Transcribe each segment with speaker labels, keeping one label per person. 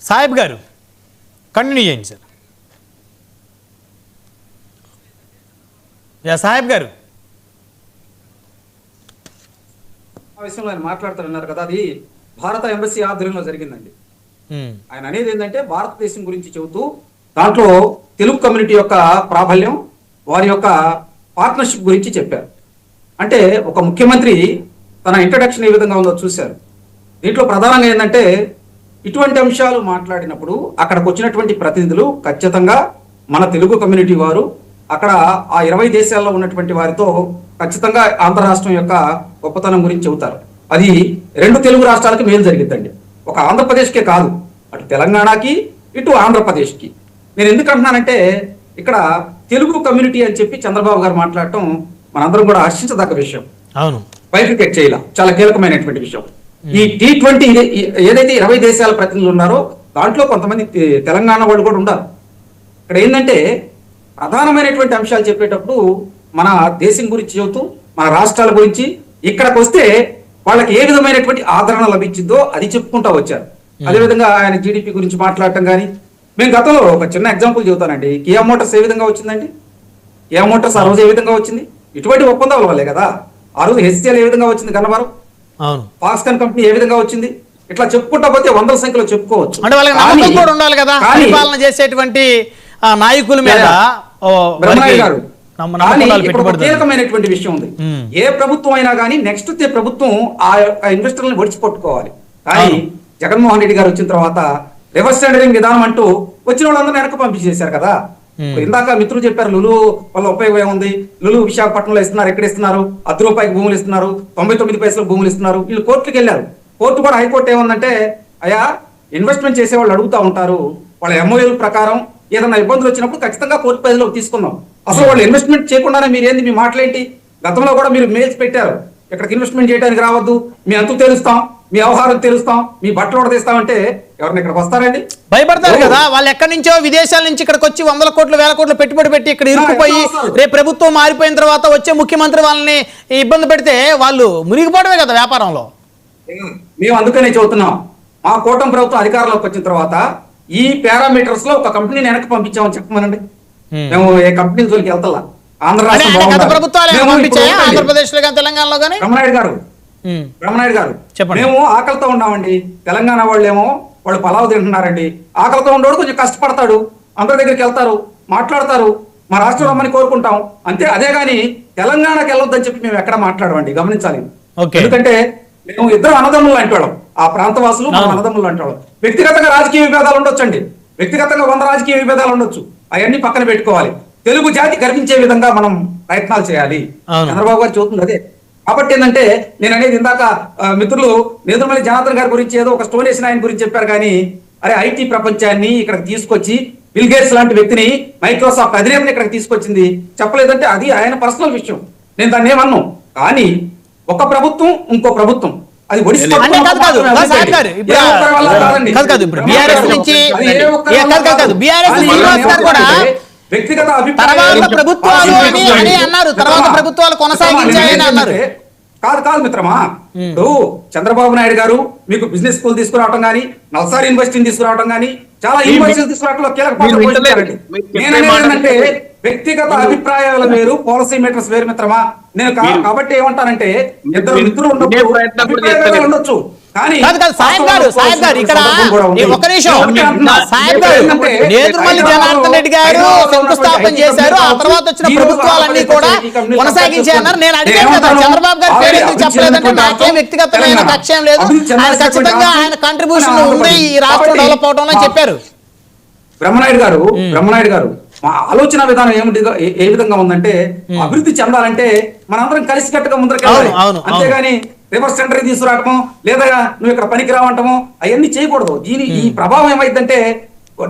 Speaker 1: సాహెబ్ గారు కంటిన్యూ చేయండి సార్. సాహెబ్ గారు
Speaker 2: ఆ విషయంలో ఆయన మాట్లాడుతున్నారు కదా, అది భారత ఎంబసీ ఆధ్వర్యంలో జరిగిందండి. ఆయన అనేది ఏంటంటే భారతదేశం గురించి చెబుతూ దాంట్లో తెలుగు కమ్యూనిటీ యొక్క ప్రాబల్యం, వారి యొక్క పార్ట్నర్షిప్ గురించి చెప్పారు. అంటే ఒక ముఖ్యమంత్రి తన ఇంట్రడక్షన్ ఏ విధంగా ఉందో చూశారు. దీంట్లో ప్రధానంగా ఏంటంటే ఇటువంటి అంశాలు మాట్లాడినప్పుడు అక్కడికి వచ్చినటువంటి ప్రతినిధులు ఖచ్చితంగా మన తెలుగు కమ్యూనిటీ వారు అక్కడ ఆ 20 దేశాల్లో ఉన్నటువంటి వారితో ఖచ్చితంగా ఆంధ్ర రాష్ట్రం యొక్క గొప్పతనం గురించి చెబుతారు. అది 2 తెలుగు రాష్ట్రాలకి మేలు జరిగిద్దండి. ఒక ఆంధ్రప్రదేశ్కే కాదు, అటు తెలంగాణకి ఇటు ఆంధ్రప్రదేశ్కి. నేను ఎందుకు అంటున్నానంటే ఇక్కడ తెలుగు కమ్యూనిటీ అని చెప్పి చంద్రబాబు గారు మాట్లాడటం మనందరం కూడా హర్షించదగ్గ విషయం.
Speaker 1: అవును,
Speaker 2: బైఫికేట్ చేయాల చాలా కీలకమైనటువంటి విషయం. ఈ T20 ఏదైతే 20 దేశాల ప్రతినిధులు ఉన్నారో దాంట్లో కొంతమంది తెలంగాణ వాళ్ళు కూడా ఉన్నారు. ఇక్కడ ఏంటంటే ప్రధానమైనటువంటి అంశాలు చెప్పేటప్పుడు మన దేశం గురించి చెబుతూ మన రాష్ట్రాల గురించి ఇక్కడికి వస్తే వాళ్ళకి ఏ విధమైనటువంటి ఆదరణ లభించిందో అది చెప్పుకుంటూ వచ్చారు. అదేవిధంగా ఆయన జీడిపి గురించి మాట్లాడటం కానీ, మేము గతంలో ఒక చిన్న ఎగ్జాంపుల్ చెబుతానండి. కియా మోటార్స్ ఏ విధంగా వచ్చిందండి? కియా మోటార్స్ ఆ రోజు ఏ విధంగా వచ్చింది? ఇటువంటి ఒప్పందాల వల్లే కదా. ఆ రోజు HCL ఏ విధంగా వచ్చింది గన్నవరం, ఫాక్స్కాన్ కంపెనీ ఏ విధంగా వచ్చింది? ఇట్లా చెప్పుకుంటా పోతే వందల సంఖ్యలో చెప్పుకోవచ్చు.
Speaker 1: అంటే వాళ్ళకి నమ్మకం కూడా ఉండాలి కదా పరిపాలన చేసేటువంటి నాయకుల మీద.
Speaker 2: బ్రహ్మనాయుడు గారు కీలకమైనటువంటి విషయం ఉంది. ఏ ప్రభుత్వం అయినా కానీ నెక్స్ట్ ప్రభుత్వం ఆ ఇన్వెస్టర్లను ఒడిచిపట్టుకోవాలి. కానీ జగన్మోహన్ రెడ్డి గారు వచ్చిన తర్వాత రివర్స్ టెండరింగ్ విధానం అంటూ వచ్చిన వాళ్ళందరూ వెనక్కి పంపించేశారు కదా. ఇందాక మిత్రులు చెప్పారు లులు వాళ్ళ ఉపయోగం ఏముంది, లులు విశాఖపట్నంలో ఇస్తున్నారు, ఎక్కడ ఇస్తున్నారు? ₹10 భూములు ఇస్తున్నారు, 99 పైసలు భూములు ఇస్తున్నారు. వీళ్ళు కోర్టుకి వెళ్ళారు. కోర్టు కూడా హైకోర్టు ఏముందంటే, అయ్యా ఇన్వెస్ట్మెంట్ చేసే వాళ్ళు అడుగుతా ఉంటారు, వాళ్ళ MOU ప్రకారం ఏదైనా ఇబ్బందులు వచ్చినప్పుడు ఖచ్చితంగా కోర్టు పరిధిలోకి తీసుకుందాం. అసలు వాళ్ళు ఇన్వెస్ట్మెంట్ చేయకుండానే మీరేంది, మీ మాటలేంటి? గతంలో కూడా మీరు మెయిల్స్ పెట్టారు, ఇక్కడికి ఇన్వెస్ట్మెంట్ చేయడానికి రావద్దు, మీ అంతు తెలుస్తాం, మీ వ్యవహారం తెలుస్తాం, మీ బట్టలు ఉడతీస్తామంటే ఎవరిని ఇక్కడికి వస్తారండి?
Speaker 1: భయపడతారు కదా. వాళ్ళు ఎక్కడి నుంచో విదేశాల నుంచి ఇక్కడికి వచ్చి 100 కోట్లు 1000 కోట్లు పెట్టుబడి పెట్టి ఇక్కడ ఇరుక్కుపోయి రేపు ప్రభుత్వం మారిపోయిన తర్వాత వచ్చే ముఖ్యమంత్రి వాళ్ళని ఇబ్బంది పెడితే వాళ్ళు మునిగిపోవడమే కదా వ్యాపారంలో.
Speaker 2: మేము అందుకనే చెబుతున్నాం, మా కూటమి ప్రభుత్వం అధికారంలోకి వచ్చిన తర్వాత ఈ పారామీటర్స్ లో ఒక కంపెనీని వెనక్కి పంపించామని చెప్పమనండి. మేము ఏ కంపెనీ జోలికి వెళ్తా. ఆంధ్ర రాష్ట్రం
Speaker 1: ఆంధ్రప్రదేశ్ లో కానీ తెలంగాణలో కానీ
Speaker 2: బ్రహ్మనాయుడు గారు మేము ఆకలితో ఉన్నామండి. తెలంగాణ వాళ్ళేమో వాళ్ళు పలావ్ తింటున్నారండి. ఆకలితో ఉండేవాడు కొంచెం కష్టపడతాడు, అందరి దగ్గరికి వెళ్తారు, మాట్లాడతారు, మా రాష్ట్రం రమ్మని కోరుకుంటాం అంతే. అదే గాని తెలంగాణకి వెళ్ళొద్దని చెప్పి మేము ఎక్కడ మాట్లాడమండి, గమనించాలి. ఎందుకంటే మేము ఇద్దరు అన్నదమ్ములు అంటాడు, ఆ ప్రాంత వాసులు మనం అన్నదమ్ములు అంటాడు. వ్యక్తిగతంగా రాజకీయ విభేదాలు ఉండొచ్చండి, వ్యక్తిగతంగా 100 రాజకీయ విభేదాలు ఉండొచ్చు, అవన్నీ పక్కన పెట్టుకోవాలి. తెలుగు జాతి గర్వించే విధంగా మనం ప్రయత్నాలు చేయాలి. చంద్రబాబు గారు చూస్తుంది అదే. కాబట్టి ఏంటంటే నేను అనేది ఇందాక మిత్రులు నేదురుమల్లి జనార్దన్ గారి గురించి ఏదో ఒక స్టోన్ వేసిన ఆయన గురించి చెప్పారు. కానీ అరే IT ప్రపంచాన్ని ఇక్కడికి తీసుకొచ్చి బిల్ గేట్స్ లాంటి వ్యక్తిని, మైక్రోసాఫ్ట్ అధినేతని ఇక్కడికి తీసుకొచ్చింది చెప్పలేదంటే అది ఆయన పర్సనల్ విషయం, నేను దాన్ని ఏమన్నాను. కానీ ఒక ప్రభుత్వం ఇంకో ప్రభుత్వం అది వ్యక్తిగత కాదు మిత్రమా. ఇప్పుడు చంద్రబాబు నాయుడు గారు మీకు బిజినెస్ స్కూల్ తీసుకురావడం కానీ, నల్సార్ యూనివర్సిటీని తీసుకురావడం కానీ, చాలా యూనివర్సిటీలు తీసుకురావడంలో కీలక పాత్ర పోషించారండి. నేనేంటంటే వ్యక్తిగత అభిప్రాయాల వేరు, పాలసీ మేటర్స్ వేరు మిత్రమా. నేను కాబట్టి ఏమంటానంటే ఇద్దరు మిత్రులు ఉండొచ్చు, కానీ
Speaker 1: నేదురుమల్లి జనార్దన్ రెడ్డి గారు శంకుస్థాపన చేశారు, ఆ తర్వాత వచ్చిన ప్రభుత్వాలన్నీ కూడా కొనసాగించారు. నేను అడిగాను కదా చంద్రబాబు గారి పేరు ఎందుకు చెప్పలేదంటే నాకేం వ్యక్తిగతమైన కక్ష్యం లేదు, ఆయన ఖచ్చితంగా ఆయన కంట్రిబ్యూషన్ ఉంది ఈ రాష్ట్రం డెవలప్ అవడంలో చెప్పారు.
Speaker 2: బ్రహ్మనాయుడు గారు మా ఆలోచన విధానం ఏ విధంగా ఉందంటే, అభివృద్ధి చెందాలంటే మనందరం కలిసికట్టుగా ముందరకెళ్ళాలి. అంతేగాని రివర్స్ టెండరింగ్ తీసుకురావటము, లేదా నువ్వు ఇక్కడ పనికి రావటము అవన్నీ చేయకూడదు. ఈ ప్రభావం ఏమైందంటే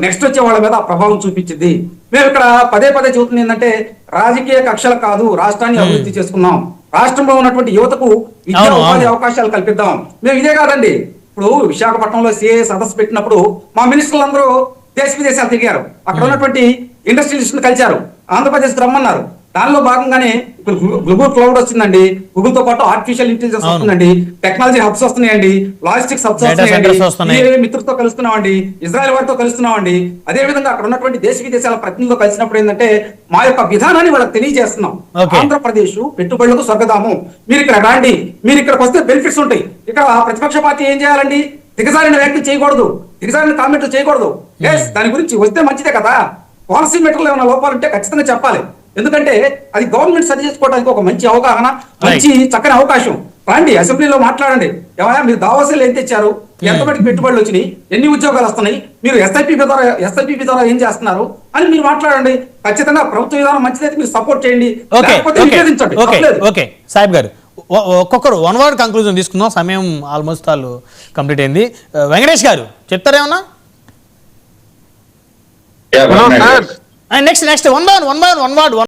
Speaker 2: నెక్స్ట్ వచ్చే వాళ్ళ మీద ఆ ప్రభావం చూపించింది. మేము ఇక్కడ పదే చెబుతుంది ఏంటంటే రాజకీయ కక్షలు కాదు, రాష్ట్రాన్ని అభివృద్ధి చేసుకున్నాం, రాష్ట్రంలో ఉన్నటువంటి యువతకు విద్యా ఉపాధి అవకాశాలు కల్పిద్దాం. మేము ఇదే కాదండి, ఇప్పుడు విశాఖపట్నంలో CA సదస్సు పెట్టినప్పుడు మా మినిస్టర్లు అందరూ దేశ విదేశాలు తిరిగారు, అక్కడ ఉన్నటువంటి ఇండస్ట్రియలిస్టులు కలిశారు, ఆంధ్రప్రదేశ్ రమ్మన్నారు. దానిలో భాగంగానే ఇప్పుడు గూగుల్ క్లౌడ్ వచ్చిందండి, గూగుల్ తో పాటు ఆర్టిఫిషియల్ ఇంటెలిజెన్స్ వస్తుందండి, టెక్నాలజీ హబ్స్ వస్తున్నాయండి, లాజిస్టిక్స్ హబ్స్ వస్తున్నాయండి, మిత్రులతో కలుస్తున్నామండి, ఇజ్రాయెల్ వారితో కలుస్తున్నామండి. అదే విధంగా అక్కడ ఉన్నటువంటి దేశ విదేశాల ప్రతినిధులతో కలిసినప్పుడు ఏంటంటే మా యొక్క విధానాన్ని వాళ్ళకి తెలియజేస్తున్నాం. ఆంధ్రప్రదేశ్ పెట్టుబడులకు స్వర్గధామం, మీరు ఇక్కడ రాండి, మీరు ఇక్కడికి వస్తే బెనిఫిట్స్ ఉంటాయి. ఇక్కడ ప్రతిపక్ష పార్టీ ఏం చేయాలండి, దిగజారిన వ్యాఖ్యలు చేయకూడదు, దిగజారిన కామెంట్లు చేయకూడదు. దాని గురించి వస్తే మంచిదే కదా. పాలసీ మెటర్లో ఏమైనా లోపాలు ఉంటే ఖచ్చితంగా చెప్పాలి. ఎందుకంటే అది గవర్నమెంట్ సరి చేసుకోవడానికి ఒక మంచి అవగాహన, మంచి చక్కని అవకాశం. రండి అసెంబ్లీలో మాట్లాడండి, ఏమైనా మీరు దావాసులు ఏం తెచ్చారు, ఎంతమందికి పెట్టుబడులు వచ్చినాయి, ఎన్ని ఉద్యోగాలు వస్తున్నాయి, మీరు ఎస్ఐపి ద్వారా ఏం చేస్తున్నారు అని మీరు మాట్లాడండి. ఖచ్చితంగా ప్రభుత్వ విధానం మంచిదైతే మీరు సపోర్ట్ చేయండి, లేకపోతే
Speaker 1: ఓకే సాహిబ్ గారు ఒక్కొక్కరు వన్ వర్డ్ కంక్లూజన్ తీసుకుందాం, సమయం ఆల్మోస్ట్ ఆల్ కంప్లీట్ అయింది. వెంకటేష్ గారు చెప్తారేమన్నా? Next one by one word